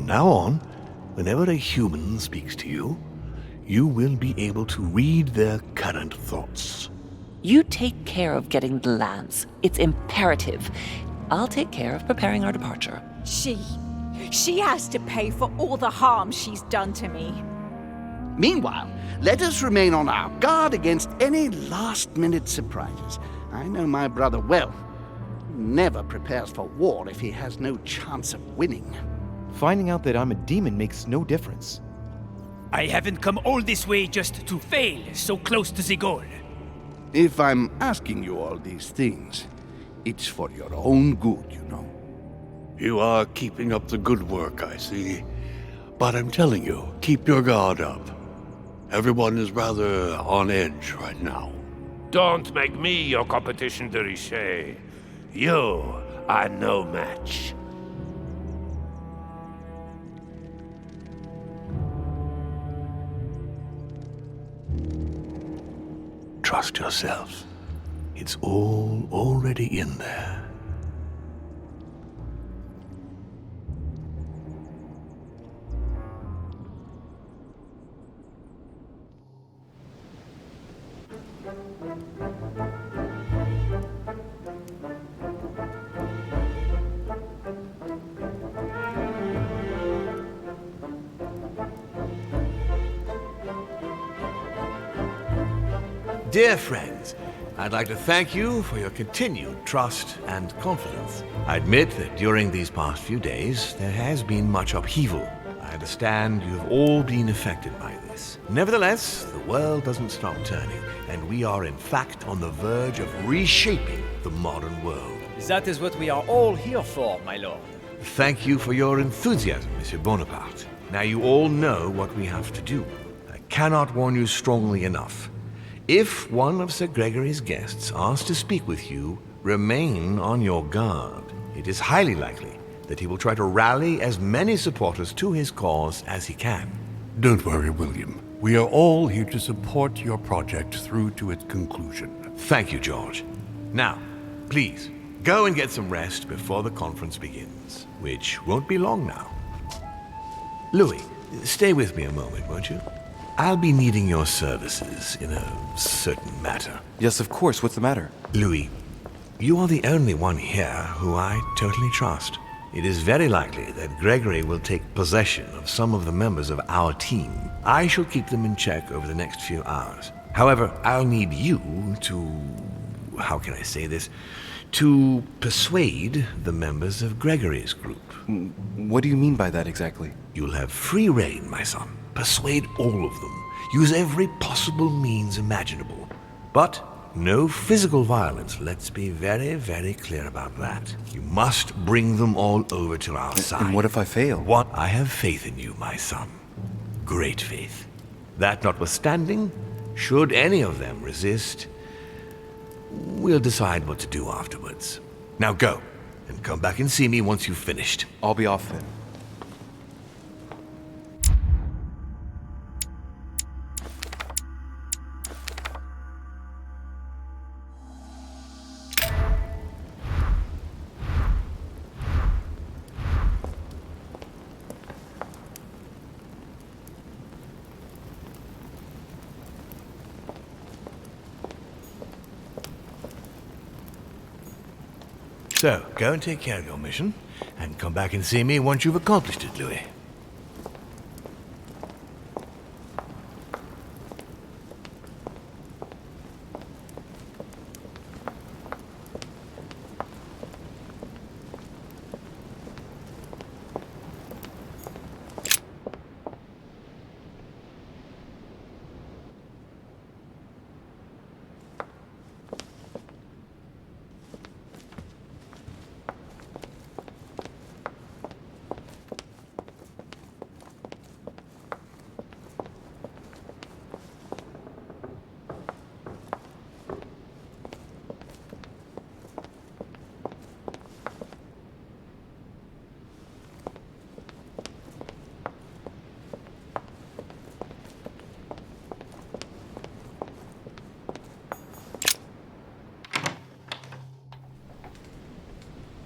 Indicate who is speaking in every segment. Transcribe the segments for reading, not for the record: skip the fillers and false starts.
Speaker 1: From now on, whenever a human speaks to you, you will be able to read their current thoughts.
Speaker 2: You take care of getting the lance. It's imperative. I'll take care of preparing our departure.
Speaker 3: She has to pay for all the harm she's done to me.
Speaker 4: Meanwhile, let us remain on our guard against any last-minute surprises. I know my brother well. He never prepares for war if he has no chance of winning.
Speaker 5: Finding out that I'm a demon makes no difference.
Speaker 6: I haven't come all this way just to fail so close to the goal.
Speaker 4: If I'm asking you all these things, it's for your own good, you know.
Speaker 1: You are keeping up the good work, I see. But I'm telling you, keep your guard up. Everyone is rather on edge right now.
Speaker 7: Don't make me your competition, de Richet. You are no match.
Speaker 1: Trust yourselves. It's all already in there.
Speaker 8: Dear friends, I'd like to thank you for your continued trust and confidence. I admit that during these past few days, there has been much upheaval. I understand you have all been affected by this. Nevertheless, the world doesn't stop turning, and we are in fact on the verge of reshaping the modern world.
Speaker 9: That is what we are all here for, my lord.
Speaker 8: Thank you for your enthusiasm, Monsieur Bonaparte. Now you all know what we have to do. I cannot warn you strongly enough. If one of Sir Gregory's guests asks to speak with you, remain on your guard. It is highly likely that he will try to rally as many supporters to his cause as he can.
Speaker 1: Don't worry, William. We are all here to support your project through to its conclusion.
Speaker 8: Thank you, George. Now, please, go and get some rest before the conference begins, which won't be long now. Louis, stay with me a moment, won't you? I'll be needing your services in a certain matter.
Speaker 5: Yes, of course. What's the matter?
Speaker 8: Louis, you are the only one here who I totally trust. It is very likely that Gregory will take possession of some of the members of our team. I shall keep them in check over the next few hours. However, I'll need you to... how can I say this? To persuade the members of Gregory's group.
Speaker 5: What do you mean by that exactly?
Speaker 8: You'll have free rein, my son. Persuade all of them. Use every possible means imaginable. But no physical violence. Let's be very, very clear about that. You must bring them all over to our side.
Speaker 5: And what if I fail?
Speaker 8: What? I have faith in you, my son. Great faith. That notwithstanding, should any of them resist, we'll decide what to do afterwards. Now go, and come back and see me once you've finished.
Speaker 5: I'll be off then.
Speaker 8: So, go and take care of your mission, and come back and see me once you've accomplished it, Louis.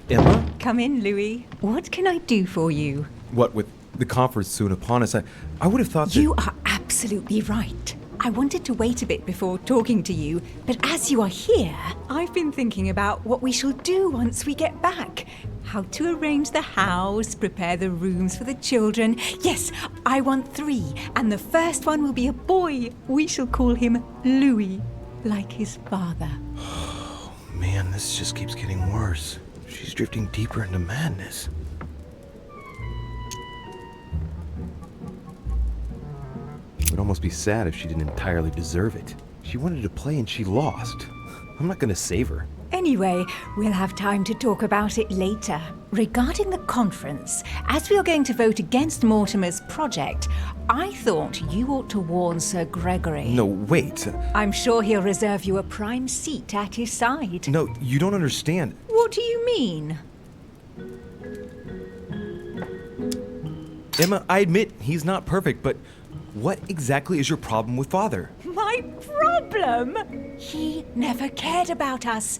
Speaker 5: Emma?
Speaker 3: Come in, Louis. What can I do for you?
Speaker 5: What, with the conference soon upon us, I would have thought that...
Speaker 3: You are absolutely right. I wanted to wait a bit before talking to you, but as you are here, I've been thinking about what we shall do once we get back. How to arrange the house, prepare the rooms for the children. Yes, I want 3, and the first one will be a boy. We shall call him Louis, like his father.
Speaker 5: Oh, man, this just keeps getting worse. She's drifting deeper into madness. It would almost be sad if she didn't entirely deserve it. She wanted to play and she lost. I'm not gonna save her.
Speaker 3: Anyway, we'll have time to talk about it later. Regarding the conference, as we are going to vote against Mortimer's project, I thought you ought to warn Sir Gregory.
Speaker 5: No, wait.
Speaker 3: I'm sure he'll reserve you a prime seat at his side.
Speaker 5: No, you don't understand.
Speaker 3: What do you mean?
Speaker 5: Emma, I admit he's not perfect, but what exactly is your problem with Father?
Speaker 3: My problem? He never cared about us.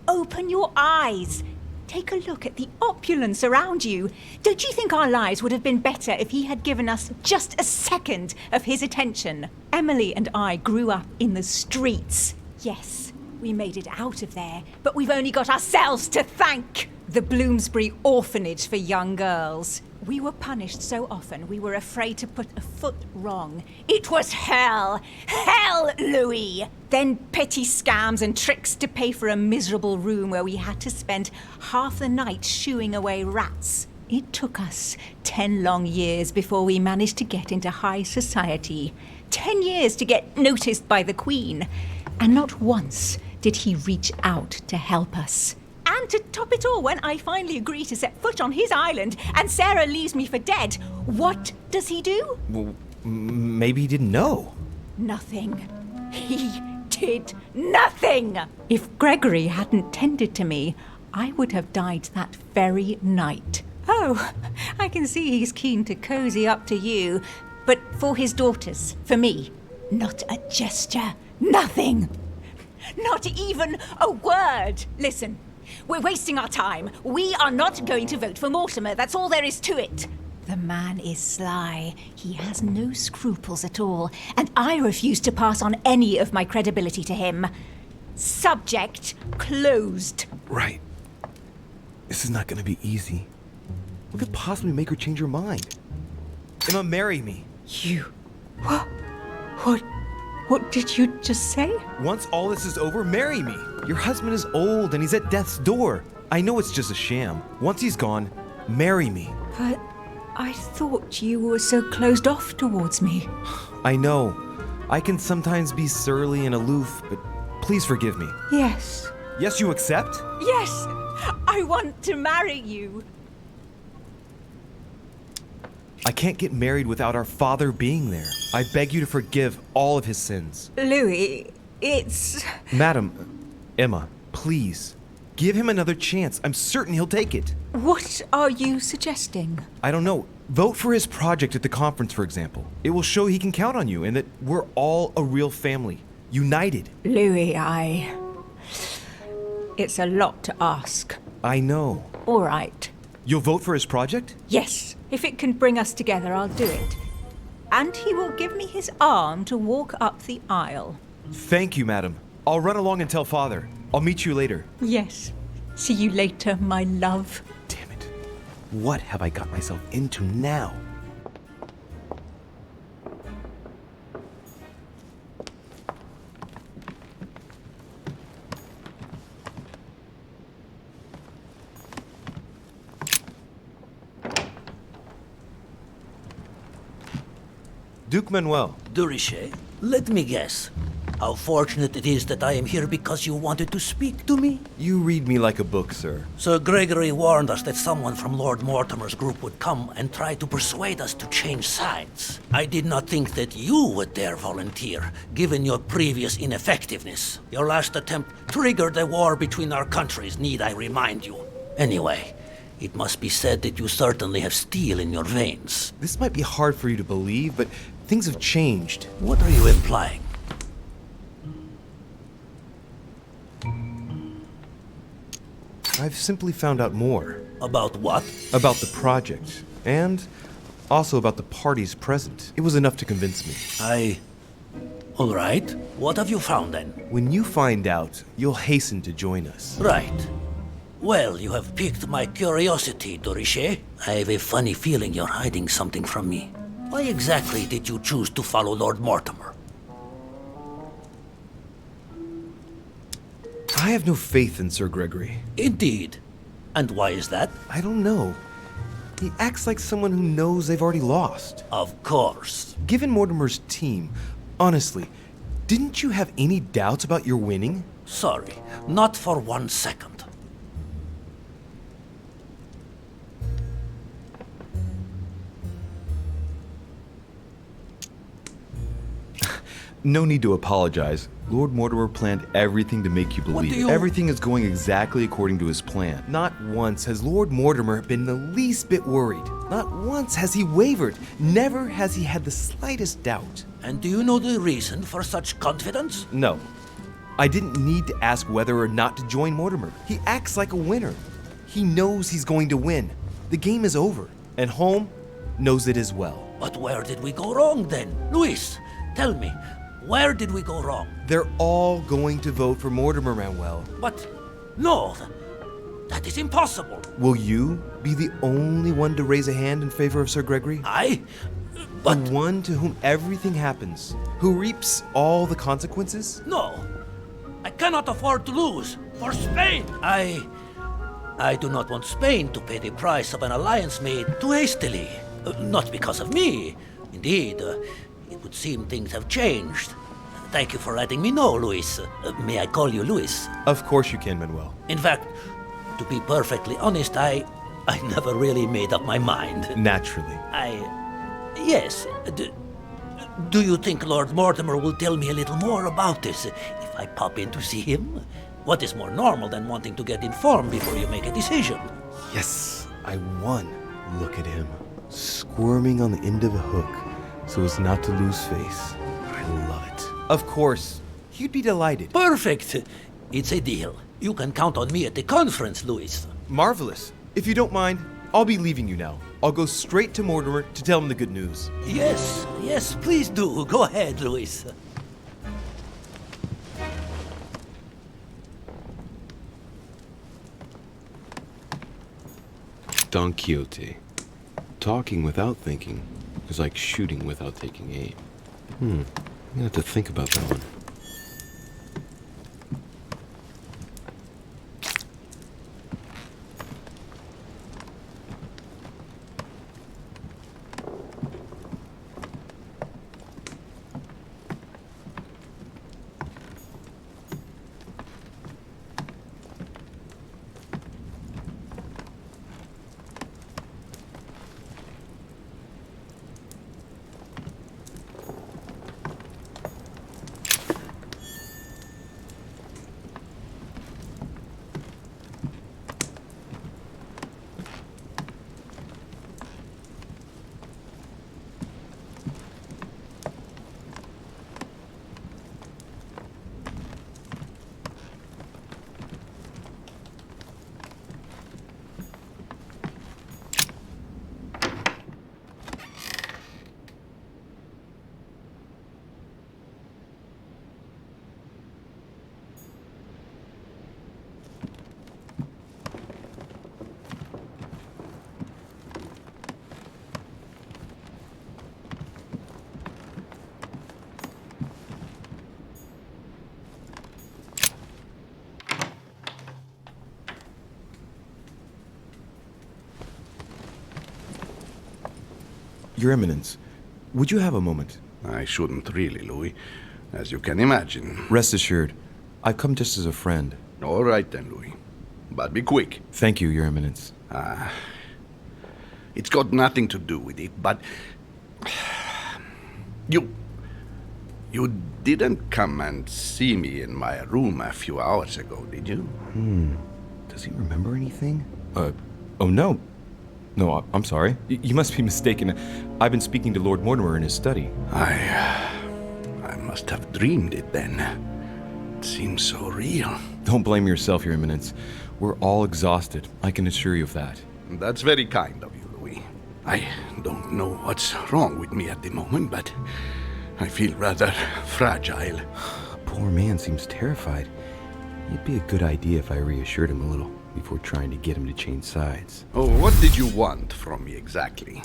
Speaker 3: Open your eyes. Take a look at the opulence around you. Don't you think our lives would have been better if he had given us just a second of his attention? Emily and I grew up in the streets. Yes, we made it out of there, but we've only got ourselves to thank. The Bloomsbury Orphanage for Young Girls. We were punished so often we were afraid to put a foot wrong. It was hell! Hell, Louis! Then petty scams and tricks to pay for a miserable room where we had to spend half the night shooing away rats. It took us 10 long years before we managed to get into high society. 10 years to get noticed by the Queen. And not once did he reach out to help us. And to top it all, when I finally agree to set foot on his island and Sarah leaves me for dead, what does he do?
Speaker 5: Well, maybe he didn't know.
Speaker 3: Nothing. He did nothing! If Gregory hadn't tended to me, I would have died that very night. Oh, I can see he's keen to cozy up to you. But for his daughters, for me, not a gesture, nothing. Not even a word. Listen. We're wasting our time. We are not going to vote for Mortimer. That's all there is to it. The man is sly. He has no scruples at all. And I refuse to pass on any of my credibility to him. Subject closed.
Speaker 5: Right. This is not gonna be easy. What could possibly make her change her mind? Emma, marry me.
Speaker 3: You... What did you just say?
Speaker 5: Once all this is over, marry me. Your husband is old and he's at death's door. I know it's just a sham. Once he's gone, marry me.
Speaker 3: But I thought you were so closed off towards me.
Speaker 5: I know. I can sometimes be surly and aloof, but please forgive me.
Speaker 3: Yes.
Speaker 5: Yes, you accept?
Speaker 3: Yes! I want to marry you.
Speaker 5: I can't get married without our father being there. I beg you to forgive all of his sins.
Speaker 3: Louis, it's...
Speaker 5: Madam, Emma, please, give him another chance. I'm certain he'll take it.
Speaker 3: What are you suggesting?
Speaker 5: I don't know. Vote for his project at the conference, for example. It will show he can count on you and that we're all a real family. United.
Speaker 3: Louis, It's a lot to ask.
Speaker 5: I know.
Speaker 3: All right.
Speaker 5: You'll vote for his project?
Speaker 3: Yes. If it can bring us together, I'll do it. And he will give me his arm to walk up the aisle.
Speaker 5: Thank you, madam. I'll run along and tell father. I'll meet you later.
Speaker 3: Yes. See you later, my love.
Speaker 5: Damn it. What have I got myself into now? Duke Manuel.
Speaker 10: De Richet, let me guess. How fortunate it is that I am here because you wanted to speak to me?
Speaker 5: You read me like a book, sir.
Speaker 10: Sir Gregory warned us that someone from Lord Mortimer's group would come and try to persuade us to change sides. I did not think that you would dare volunteer, given your previous ineffectiveness. Your last attempt triggered a war between our countries, need I remind you. Anyway, it must be said that you certainly have steel in your veins.
Speaker 5: This might be hard for you to believe, but things have changed.
Speaker 10: What are you implying?
Speaker 5: I've simply found out more.
Speaker 10: About what?
Speaker 5: About the project. And Also about the parties present. It was enough to convince me.
Speaker 10: All right. What have you found then?
Speaker 5: When you find out, you'll hasten to join us.
Speaker 10: Right. Well, you have piqued my curiosity, de Richet. I have a funny feeling you're hiding something from me. Why exactly did you choose to follow Lord Mortimer?
Speaker 5: I have no faith in Sir Gregory.
Speaker 10: Indeed. And why is that?
Speaker 5: I don't know. He acts like someone who knows they've already lost.
Speaker 10: Of course.
Speaker 5: Given Mortimer's team, honestly, didn't you have any doubts about your winning?
Speaker 10: Sorry, not for 1 second.
Speaker 5: No need to apologize. Lord Mortimer planned everything to make you believe it. Everything is going exactly according to his plan. Not once has Lord Mortimer been the least bit worried. Not once has he wavered. Never has he had the slightest doubt.
Speaker 10: And do you know the reason for such confidence?
Speaker 5: No. I didn't need to ask whether or not to join Mortimer. He acts like a winner. He knows he's going to win. The game is over, and Holm knows it as well.
Speaker 10: But where did we go wrong then? Louis, tell me, where did we go wrong?
Speaker 5: They're all going to vote for Mortimer, Manuel.
Speaker 10: But, no, that is impossible.
Speaker 5: Will you be the only one to raise a hand in favor of Sir Gregory?
Speaker 10: But
Speaker 5: the one to whom everything happens, who reaps all the consequences?
Speaker 10: No, I cannot afford to lose. For Spain! I do not want Spain to pay the price of an alliance made too hastily. Not because of me. Indeed, it would seem things have changed. Thank you for letting me know, Louis. May I call you Louis?
Speaker 5: Of course you can, Manuel.
Speaker 10: In fact, to be perfectly honest, I never really made up my mind.
Speaker 5: Naturally.
Speaker 10: Yes. Do you think Lord Mortimer will tell me a little more about this if I pop in to see him? What is more normal than wanting to get informed before you make a decision?
Speaker 5: Yes, I won. Look at him, squirming on the end of a hook so as not to lose face. I love it. Of course, he'd be delighted.
Speaker 10: Perfect. It's a deal. You can count on me at the conference, Louis.
Speaker 5: Marvelous. If you don't mind, I'll be leaving you now. I'll go straight to Mortimer to tell him the good news.
Speaker 10: Yes, please do. Go ahead, Louis.
Speaker 11: Don Quixote. Talking without thinking is like shooting without taking aim. I'm gonna have to think about that one.
Speaker 5: Your Eminence, would you have a moment?
Speaker 4: I shouldn't really, Louis, as you can imagine.
Speaker 5: Rest assured, I've come just as a friend.
Speaker 4: All right then, Louis. But be quick.
Speaker 5: Thank you, Your Eminence.
Speaker 4: It's got nothing to do with it, but... You didn't come and see me in my room a few hours ago, did you?
Speaker 5: Does he remember anything? Oh no. No, I'm sorry. You must be mistaken. I've been speaking to Lord Mortimer in his study.
Speaker 4: I must have dreamed it then. It seems so real.
Speaker 5: Don't blame yourself, Your Eminence. We're all exhausted. I can assure you of that.
Speaker 4: That's very kind of you, Louis. I don't know what's wrong with me at the moment, but I feel rather fragile.
Speaker 11: Poor man seems terrified. It'd be a good idea if I reassured him a little before trying to get him to change sides.
Speaker 4: Oh, what did you want from me exactly?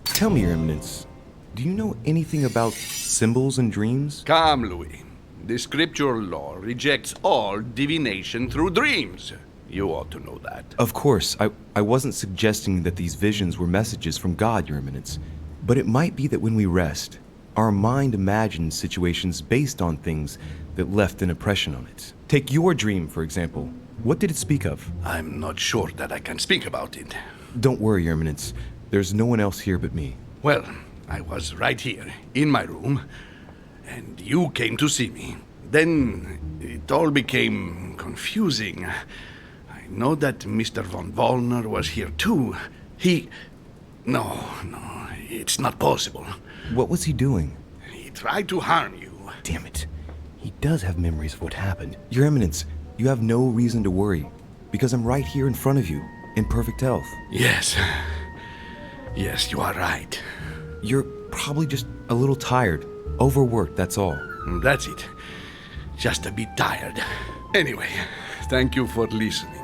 Speaker 5: Tell me, Your Eminence, do you know anything about symbols and dreams?
Speaker 4: Come, Louis. The scriptural law rejects all divination through dreams. You ought to know that.
Speaker 5: Of course, I wasn't suggesting that these visions were messages from God, Your Eminence. But it might be that when we rest, our mind imagines situations based on things that left an impression on it. Take your dream, for example. What did it speak of?
Speaker 4: I'm not sure that I can speak about it.
Speaker 5: Don't worry, Your Eminence. There's no one else here but me.
Speaker 4: Well, I was right here, in my room, and you came to see me. Then it all became confusing. I know that Mr. von Wallner was here too. No, it's not possible.
Speaker 5: What was he doing?
Speaker 4: He tried to harm you.
Speaker 5: Damn it. He does have memories of what happened. Your Eminence, you have no reason to worry, because I'm right here in front of you, in perfect health.
Speaker 4: Yes, you are right.
Speaker 5: You're probably just a little tired, overworked, that's all.
Speaker 4: That's it. Just a bit tired. Anyway, thank you for listening.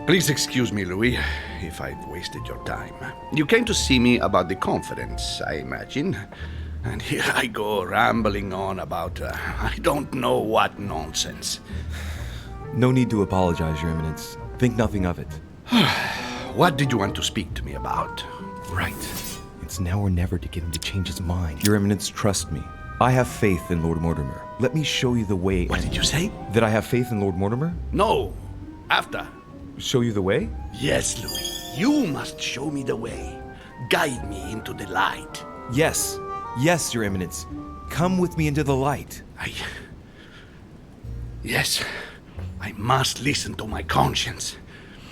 Speaker 4: Please excuse me, Louis, if I've wasted your time. You came to see me about the conference, I imagine. And here I go rambling on about I don't know what nonsense.
Speaker 5: No need to apologize, Your Eminence. Think nothing of it.
Speaker 4: What did you want to speak to me about?
Speaker 5: Right. It's now or never to get him to change his mind. Your Eminence, trust me. I have faith in Lord Mortimer. Let me show you the way.
Speaker 4: What did you say?
Speaker 5: That I have faith in Lord Mortimer?
Speaker 4: No. After.
Speaker 5: Show you the way?
Speaker 4: Yes, Louis. You must show me the way. Guide me into the light.
Speaker 5: Yes. Yes, Your Eminence. Come with me into the light.
Speaker 4: Yes. I must listen to my conscience.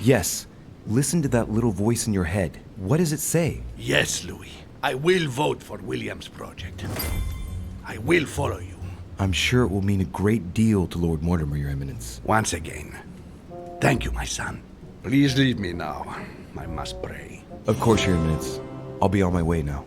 Speaker 5: Yes. Listen to that little voice in your head. What does it say?
Speaker 4: Yes, Louis. I will vote for William's project. I will follow you.
Speaker 5: I'm sure it will mean a great deal to Lord Mortimer, Your Eminence.
Speaker 4: Once again, thank you, my son. Please leave me now. I must pray.
Speaker 5: Of course, Your Eminence. I'll be on my way now.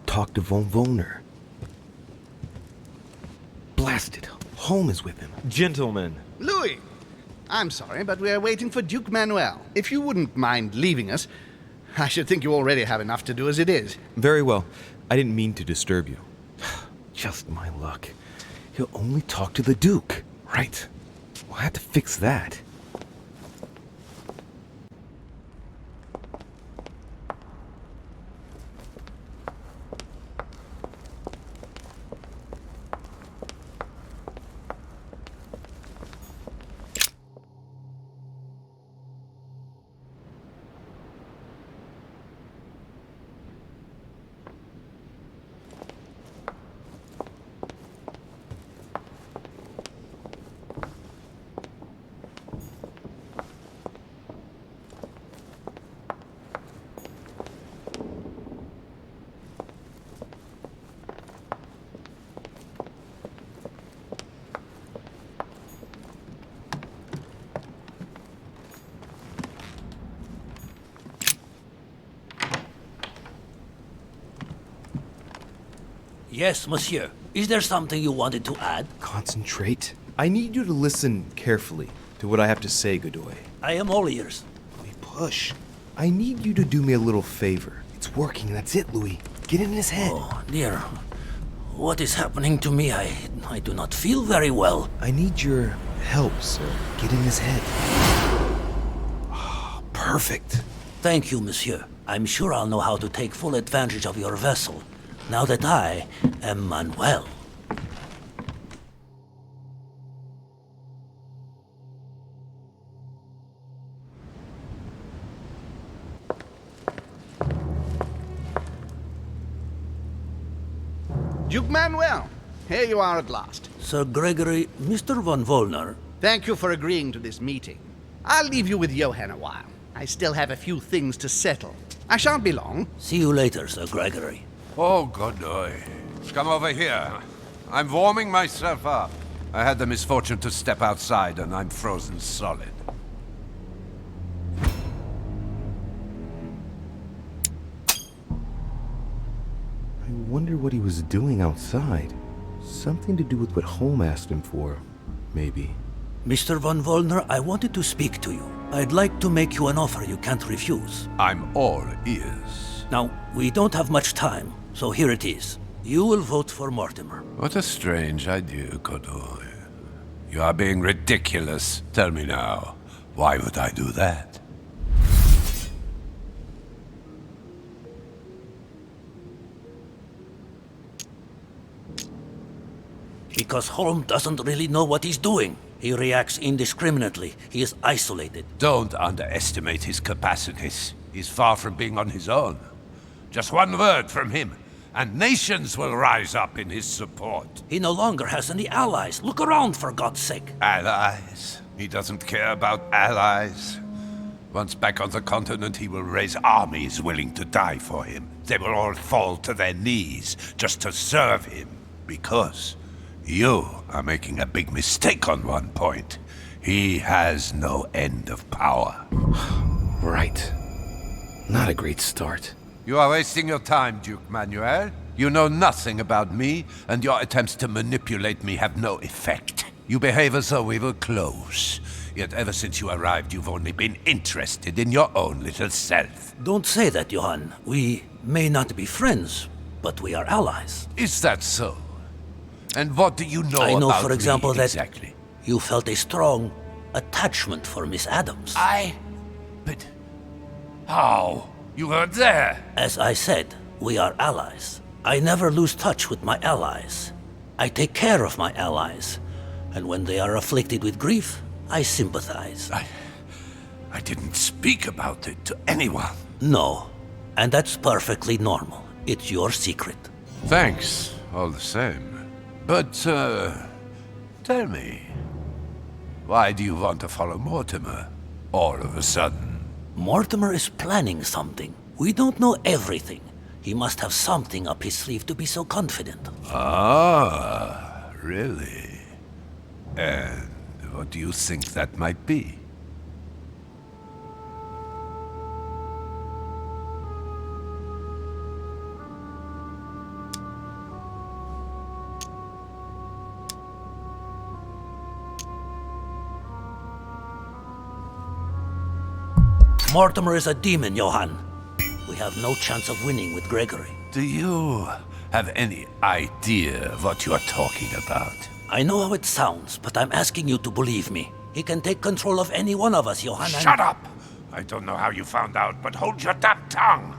Speaker 5: Talk to von Wallner. Blast it. Holmes is with him. Gentlemen.
Speaker 4: Louis! I'm sorry, but we are waiting for Duke Manuel. If you wouldn't mind leaving us, I should think you already have enough to do as it is.
Speaker 5: Very well. I didn't mean to disturb you. Just my luck. He'll only talk to the Duke. Right. We'll have to fix that.
Speaker 10: Yes, monsieur. Is there something you wanted to add?
Speaker 5: Concentrate. I need you to listen carefully to what I have to say, Godoy.
Speaker 10: I am all ears.
Speaker 5: Louis, push. I need you to do me a little favor. It's working, that's it, Louis. Get in his head.
Speaker 10: Oh, dear. What is happening to me? I do not feel very well.
Speaker 5: I need your help, sir. Get in his head. Oh, perfect.
Speaker 10: Thank you, monsieur. I'm sure I'll know how to take full advantage of your vessel, now that I am Manuel.
Speaker 4: Duke Manuel, here you are at last.
Speaker 10: Sir Gregory, Mr. von Wollner.
Speaker 4: Thank you for agreeing to this meeting. I'll leave you with Johann a while. I still have a few things to settle. I shan't be long.
Speaker 10: See you later, Sir Gregory.
Speaker 7: Oh, Godoy. Come over here. I'm warming myself up. I had the misfortune to step outside and I'm frozen solid.
Speaker 5: I wonder what he was doing outside. Something to do with what Holm asked him for, maybe.
Speaker 10: Mr. von Wollner, I wanted to speak to you. I'd like to make you an offer you can't refuse.
Speaker 7: I'm all ears.
Speaker 10: Now, we don't have much time, so here it is. You will vote for Mortimer.
Speaker 7: What a strange idea, Godoy. You are being ridiculous. Tell me now, why would I do that?
Speaker 10: Because Holm doesn't really know what he's doing. He reacts indiscriminately. He is isolated.
Speaker 7: Don't underestimate his capacities. He's far from being on his own. Just one word from him, and nations will rise up in his support.
Speaker 10: He no longer has any allies. Look around, for God's sake.
Speaker 7: Allies? He doesn't care about allies. Once back on the continent, he will raise armies willing to die for him. They will all fall to their knees just to serve him. Because you are making a big mistake on one point. He has no end of power.
Speaker 5: Right. Not a great start.
Speaker 7: You are wasting your time, Duke Manuel. You know nothing about me, and your attempts to manipulate me have no effect. You behave as though we were close. Yet ever since you arrived, you've only been interested in your own little self.
Speaker 10: Don't say that, Johann. We may not be friends, but we are allies.
Speaker 7: Is that so? And what do you know about me?
Speaker 10: I know, for example, that
Speaker 7: exactly?
Speaker 10: You felt a strong attachment for Miss Adams.
Speaker 7: But how? You were there.
Speaker 10: As I said, we are allies. I never lose touch with my allies. I take care of my allies. And when they are afflicted with grief, I sympathize.
Speaker 7: I didn't speak about it to anyone.
Speaker 10: No. And that's perfectly normal. It's your secret.
Speaker 7: Thanks, all the same. But, tell me, why do you want to follow Mortimer all of a sudden?
Speaker 10: Mortimer is planning something. We don't know everything. He must have something up his sleeve to be so confident.
Speaker 7: Ah, really? And what do you think that might be?
Speaker 10: Mortimer is a demon, Johann. We have no chance of winning with Gregory.
Speaker 7: Do you have any idea of what you are talking about?
Speaker 10: I know how it sounds, but I'm asking you to believe me. He can take control of any one of us, Johann.
Speaker 7: Shut up! I don't know how you found out, but hold your damn tongue!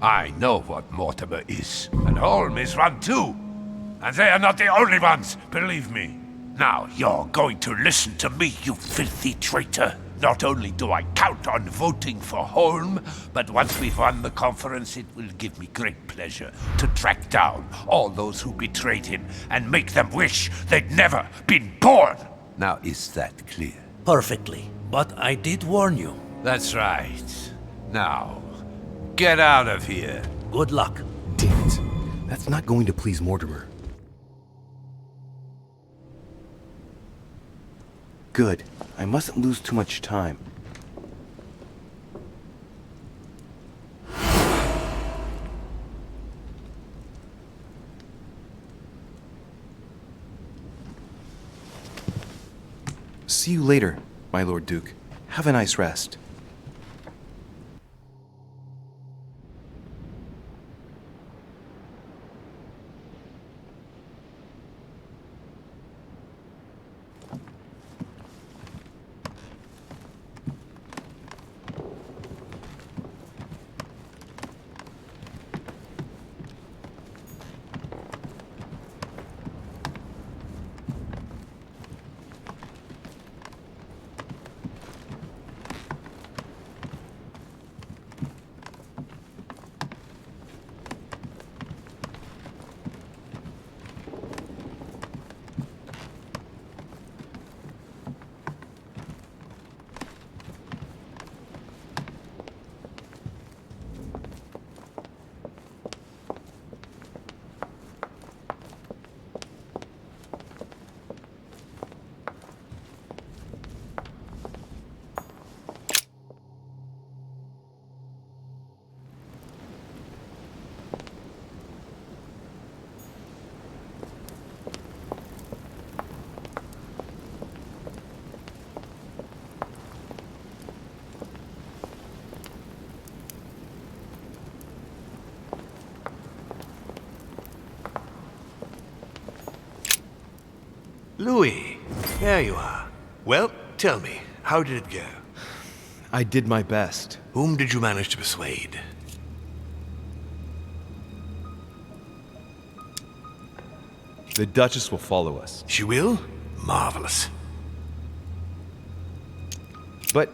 Speaker 7: I know what Mortimer is, and Holm is run too. And they are not the only ones, believe me. Now you're going to listen to me, you filthy traitor. Not only do I count on voting for Holm, but once we've won the conference, it will give me great pleasure to track down all those who betrayed him and make them wish they'd never been born. Now, is that clear?
Speaker 10: Perfectly. But I did warn you.
Speaker 7: That's right. Now, get out of here.
Speaker 10: Good luck.
Speaker 5: Damn it. That's not going to please Mortimer. Good. I mustn't lose too much time. See you later, my Lord Duke. Have a nice rest.
Speaker 8: Louis, there you are. Well, tell me, how did it go?
Speaker 5: I did my best.
Speaker 8: Whom did you manage to persuade?
Speaker 5: The Duchess will follow us.
Speaker 8: She will? Marvelous.
Speaker 5: But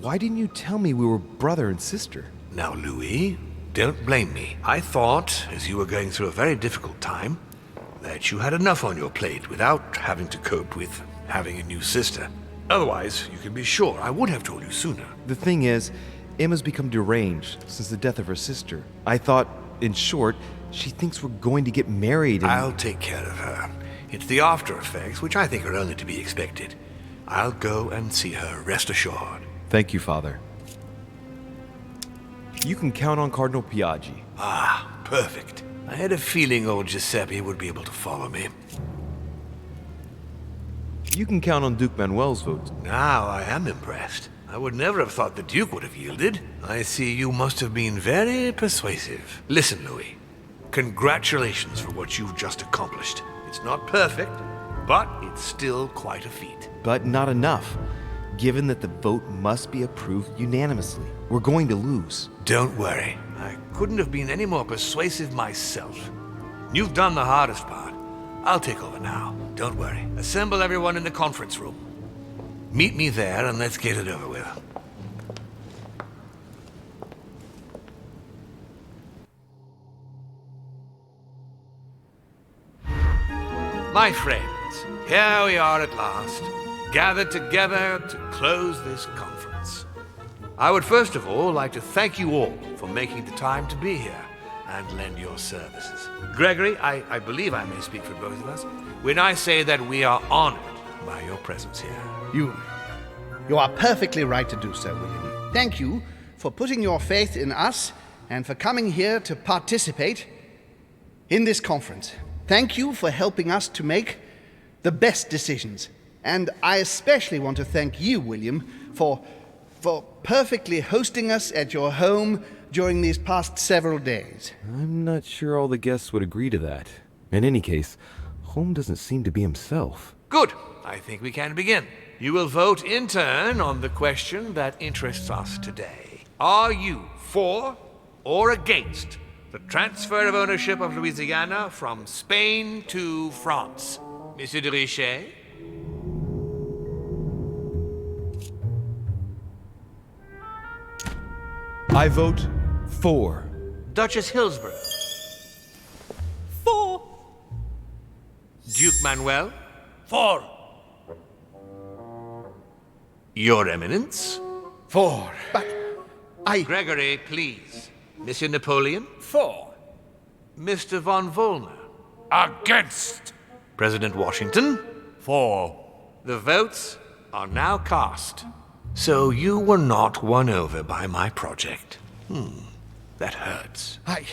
Speaker 5: why didn't you tell me we were brother and sister?
Speaker 8: Now, Louis, don't blame me. I thought, as you were going through a very difficult time, that you had enough on your plate without having to cope with having a new sister. Otherwise, you can be sure I would have told you sooner.
Speaker 5: The thing is, Emma's become deranged since the death of her sister. I thought, in short, she thinks we're going to get married and...
Speaker 8: I'll take care of her. It's the after effects, which I think are only to be expected. I'll go and see her, rest assured.
Speaker 5: Thank you, Father. You can count on Cardinal Piaggi.
Speaker 8: Ah, perfect. I had a feeling old Giuseppe would be able to follow me.
Speaker 5: You can count on Duke Manuel's vote.
Speaker 8: Now I am impressed. I would never have thought the Duke would have yielded. I see you must have been very persuasive. Listen, Louis. Congratulations for what you've just accomplished. It's not perfect, but it's still quite a feat.
Speaker 5: But not enough, given that the vote must be approved unanimously. We're going to lose.
Speaker 8: Don't worry. I couldn't have been any more persuasive myself. You've done the hardest part. I'll take over now. Don't worry. Assemble everyone in the conference room. Meet me there and let's get it over with. My friends, here we are at last, gathered together to close this conference. I would first of all like to thank you all for making the time to be here and lend your services. Gregory, I believe I may speak for both of us when I say that we are honored by your presence here.
Speaker 4: You are perfectly right to do so, William. Thank you for putting your faith in us and for coming here to participate in this conference. Thank you for helping us to make the best decisions. And I especially want to thank you, William, for perfectly hosting us at your home during these past several days.
Speaker 5: I'm not sure all the guests would agree to that. In any case,
Speaker 11: Holmes doesn't seem to be himself.
Speaker 8: Good. I think we can begin. You will vote in turn on the question that interests us today. Are you for or against the transfer of ownership of Louisiana from Spain to France? Monsieur de Richet?
Speaker 5: I vote for.
Speaker 8: Duchess Hillsborough?
Speaker 3: For.
Speaker 8: Duke Manuel?
Speaker 10: For.
Speaker 8: Your Eminence?
Speaker 4: For. But
Speaker 8: Gregory, please. Monsieur Napoleon?
Speaker 9: For.
Speaker 8: Mr. von Vollmer?
Speaker 7: Against!
Speaker 8: President Washington?
Speaker 1: For.
Speaker 8: The votes are now cast. So you were not won over by my project. That hurts.
Speaker 4: I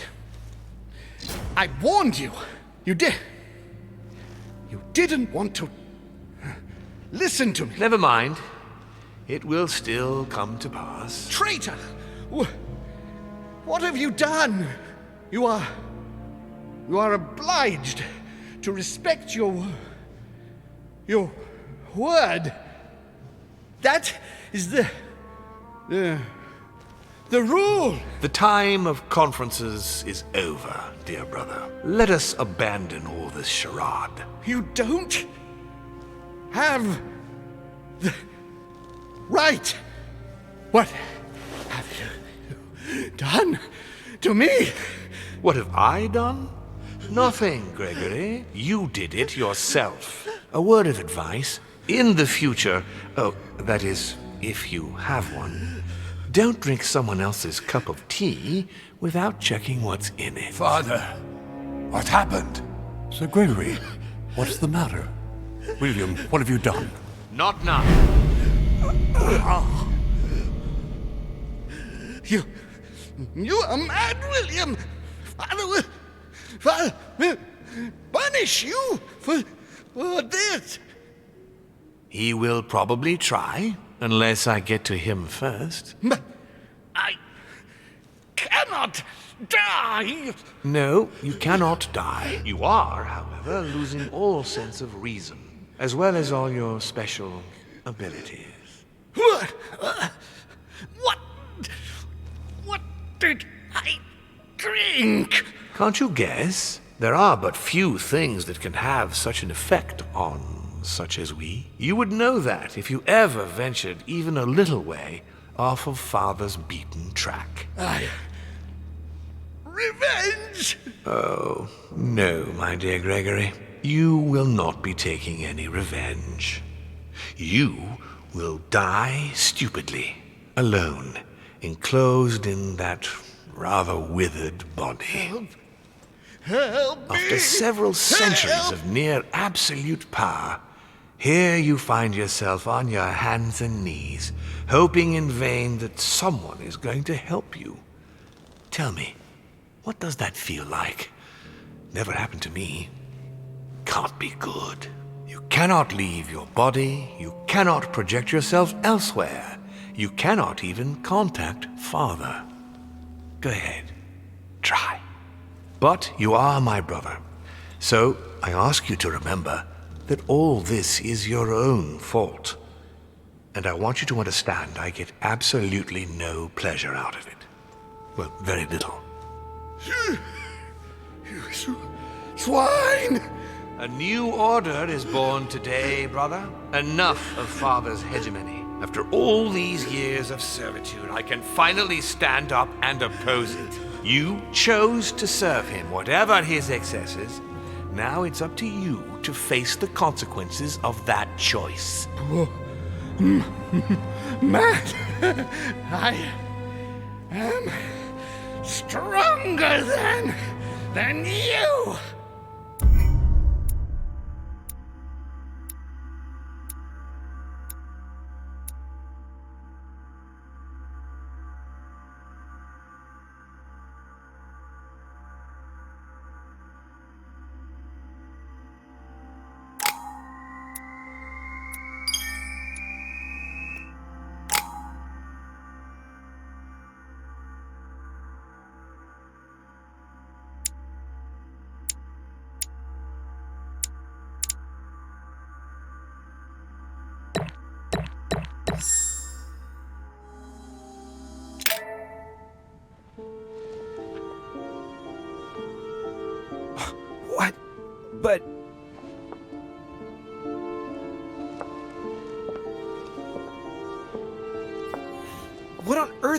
Speaker 4: warned you. You did. You didn't want to listen to me.
Speaker 8: Never mind. It will still come to pass.
Speaker 4: Traitor! What have you done? You are obliged to respect your word. That is the rule.
Speaker 8: The time of conferences is over, dear brother. Let us abandon all this charade.
Speaker 4: You don't have the right. What have you done to me?
Speaker 8: What have I done? Nothing, Gregory. You did it yourself. A word of advice. In the future, that is, if you have one, don't drink someone else's cup of tea without checking what's in it.
Speaker 7: Father, what happened?
Speaker 1: Sir Gregory, what's the matter? William, what have you done?
Speaker 8: Not now.
Speaker 4: You are mad, William. Father will punish you for this.
Speaker 8: He will probably try, unless I get to him first.
Speaker 4: But I cannot die.
Speaker 8: No, you cannot die. You are, however, losing all sense of reason, as well as all your special abilities.
Speaker 4: What did I drink?
Speaker 8: Can't you guess? There are but few things that can have such an effect on such as we. You would know that if you ever ventured even a little way off of Father's beaten track.
Speaker 4: Revenge!
Speaker 8: Oh, no, my dear Gregory. You will not be taking any revenge. You will die stupidly, alone, enclosed in that rather withered body.
Speaker 4: Help me!
Speaker 8: After several centuries of near absolute power, here you find yourself on your hands and knees, hoping in vain that someone is going to help you. Tell me, what does that feel like? Never happened to me. Can't be good. You cannot leave your body, you cannot project yourself elsewhere, you cannot even contact Father. Go ahead, try. But you are my brother, so I ask you to remember that all this is your own fault. And I want you to understand I get absolutely no pleasure out of it. Well, very little.
Speaker 4: You swine!
Speaker 8: A new order is born today, brother. Enough of Father's hegemony. After all these years of servitude, I can finally stand up and oppose it. You chose to serve him, whatever his excesses. Now it's up to you to face the consequences of that choice.
Speaker 4: Matt, I am stronger than you.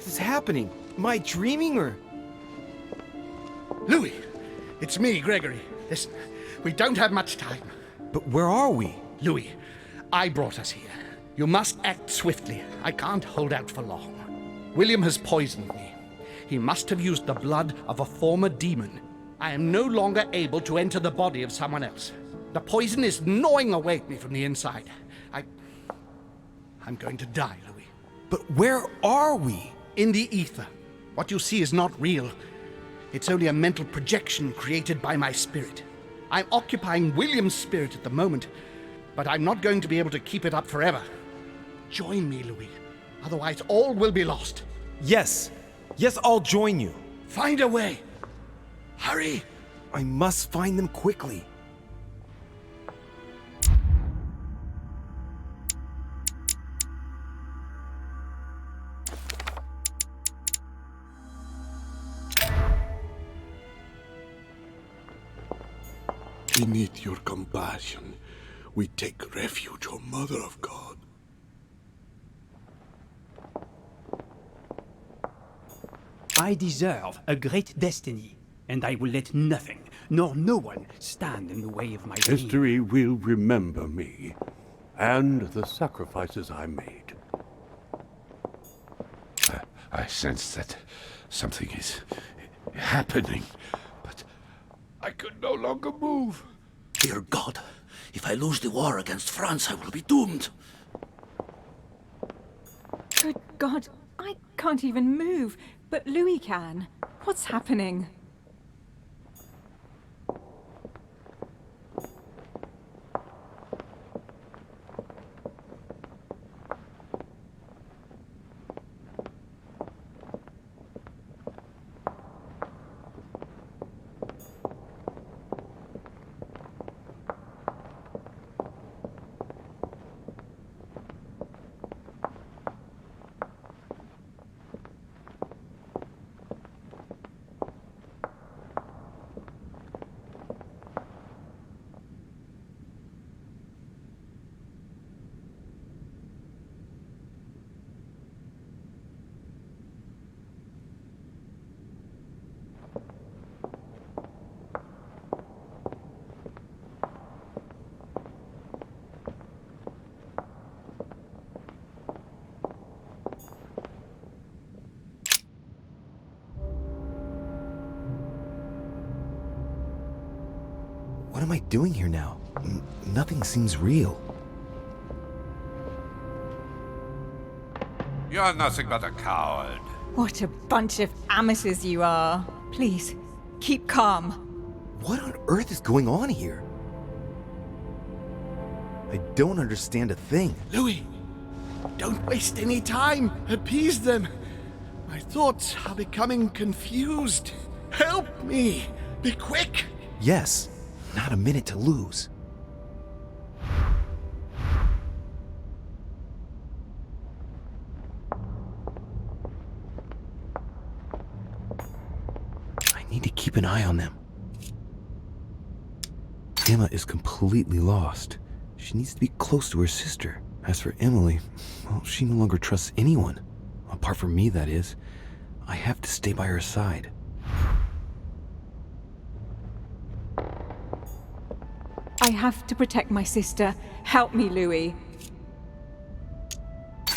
Speaker 5: earth is happening? Am I dreaming or...
Speaker 4: Louis, it's me, Gregory. Listen, we don't have much time.
Speaker 5: But where are we?
Speaker 4: Louis, I brought us here. You must act swiftly. I can't hold out for long. William has poisoned me. He must have used the blood of a former demon. I am no longer able to enter the body of someone else. The poison is gnawing away at me from the inside. I'm going to die, Louis.
Speaker 5: But where are we?
Speaker 4: In the ether. What you see is not real. It's only a mental projection created by my spirit. I'm occupying William's spirit at the moment, but I'm not going to be able to keep it up forever. Join me, Louis. Otherwise, all will be lost.
Speaker 5: Yes. Yes, I'll join you.
Speaker 4: Find a way. Hurry.
Speaker 5: I must find them quickly.
Speaker 1: Beneath your compassion, we take refuge, O Mother of God.
Speaker 6: I deserve a great destiny, and I will let nothing, nor no one, stand in the way of my dream.
Speaker 1: History will remember me, and the sacrifices I made.
Speaker 7: I sense that something is happening, but I could no longer move.
Speaker 10: Dear God, if I lose the war against France, I will be doomed.
Speaker 3: Good God, I can't even move, but Louis can. What's happening?
Speaker 5: What am I doing here now? Nothing seems real.
Speaker 7: You're nothing but a coward.
Speaker 3: What a bunch of amateurs you are. Please, keep calm.
Speaker 5: What on earth is going on here? I don't understand a thing.
Speaker 4: Louis, don't waste any time. Appease them. My thoughts are becoming confused. Help me. Be quick.
Speaker 5: Yes, not a minute to lose. I need to keep an eye on them. Emma is completely lost. She needs to be close to her sister. As for Emily, well, she no longer trusts anyone. Apart from me, that is. I have to stay by her side.
Speaker 3: I have to protect my sister. Help me, Louis.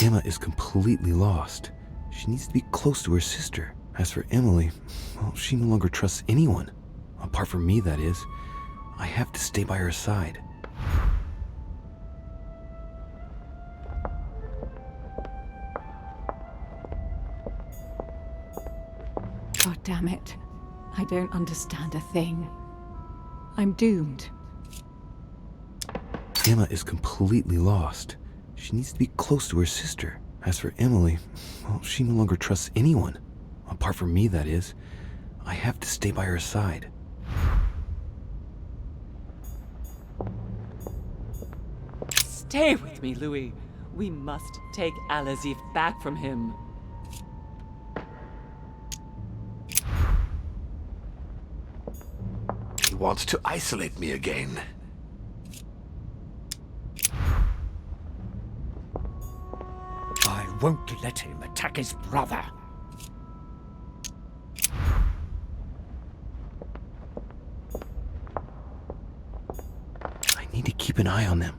Speaker 5: Emma is completely lost. She needs to be close to her sister. As for Emily, well, she no longer trusts anyone. Apart from me, that is. I have to stay by her side.
Speaker 3: God damn it. I don't understand a thing. I'm doomed.
Speaker 5: Emma is completely lost. She needs to be close to her sister. As for Emily, well, she no longer trusts anyone. Apart from me, that is. I have to stay by her side.
Speaker 2: Stay with me, Louis. We must take Al-Azif back from him.
Speaker 8: He wants to isolate me again.
Speaker 6: I won't let him attack his brother.
Speaker 11: keep an eye on them.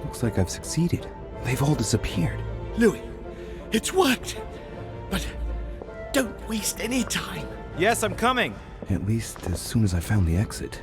Speaker 11: Looks like I've succeeded. They've all disappeared.
Speaker 4: Louis, it's worked. But don't waste any time.
Speaker 5: Yes, I'm coming.
Speaker 11: At least as soon as I found the exit.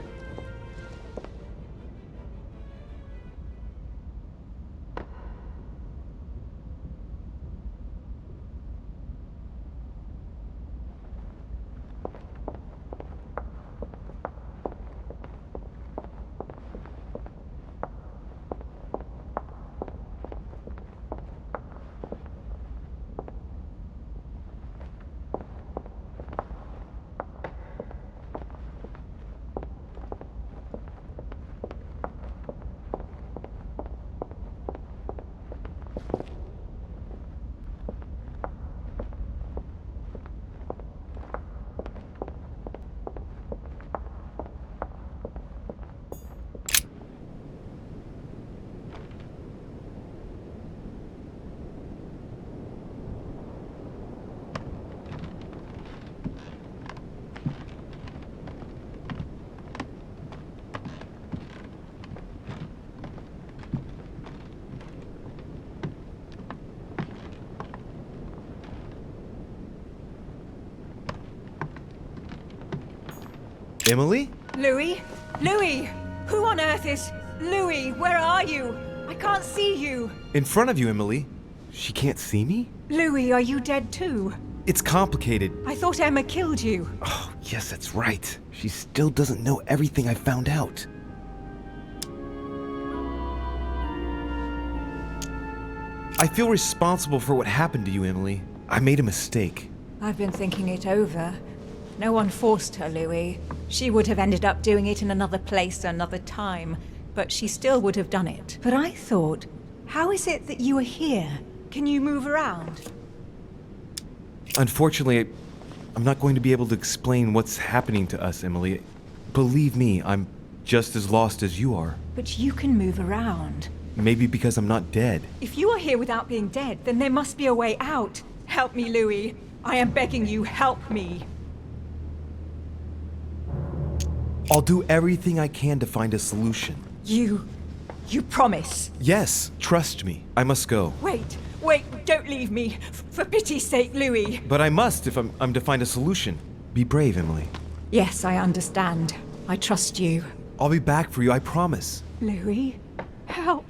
Speaker 5: Emily?
Speaker 3: Louis? Louis! Who on earth is... Louis, where are you? I can't see you.
Speaker 5: In front of you, Emily.
Speaker 11: She can't see me?
Speaker 3: Louis, are you dead too?
Speaker 5: It's complicated.
Speaker 3: I thought Emma killed you.
Speaker 11: Oh, yes, that's right. She still doesn't know everything I found out.
Speaker 5: I feel responsible for what happened to you, Emily. I made a mistake.
Speaker 3: I've been thinking it over. No one forced her, Louis. She would have ended up doing it in another place, another time, but she still would have done it. But I thought, how is it that you are here? Can you move around?
Speaker 5: Unfortunately, I'm not going to be able to explain what's happening to us, Emily. Believe me, I'm just as lost as you are.
Speaker 3: But you can move around.
Speaker 5: Maybe because I'm not dead.
Speaker 3: If you are here without being dead, then there must be a way out. Help me, Louis. I am begging you, help me.
Speaker 5: I'll do everything I can to find a solution.
Speaker 3: You promise?
Speaker 5: Yes, trust me. I must go.
Speaker 3: Wait, don't leave me. For pity's sake, Louis.
Speaker 5: But I must if I'm to find a solution. Be brave, Emily.
Speaker 3: Yes, I understand. I trust you.
Speaker 5: I'll be back for you, I promise.
Speaker 3: Louis, help.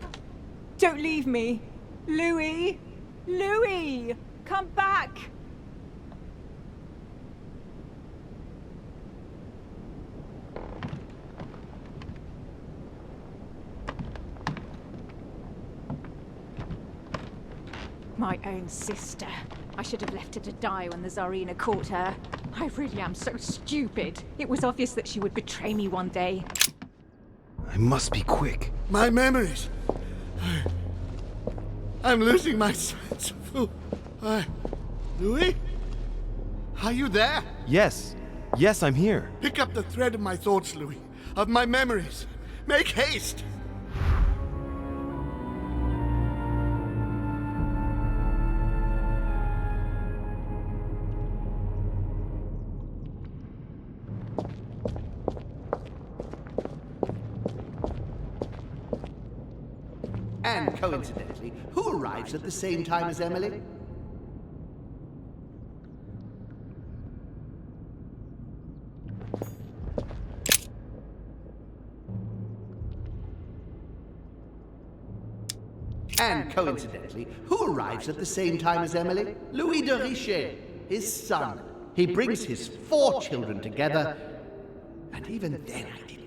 Speaker 3: Don't leave me. Louis! Louis! Come back! My own sister. I should have left her to die when the Tsarina caught her. I really am so stupid. It was obvious that she would betray me one day.
Speaker 11: I must be quick.
Speaker 4: My memories. I'm losing my sense of who. Louis? Are you there?
Speaker 5: Yes, I'm here.
Speaker 4: Pick up the thread of my thoughts, Louis. Of my memories. Make haste!
Speaker 12: And coincidentally, who arrives at the same time as Emily? And coincidentally, who arrives at the same time as Emily? Louis de Richet, his son. He brings his 4 children together, and even then I did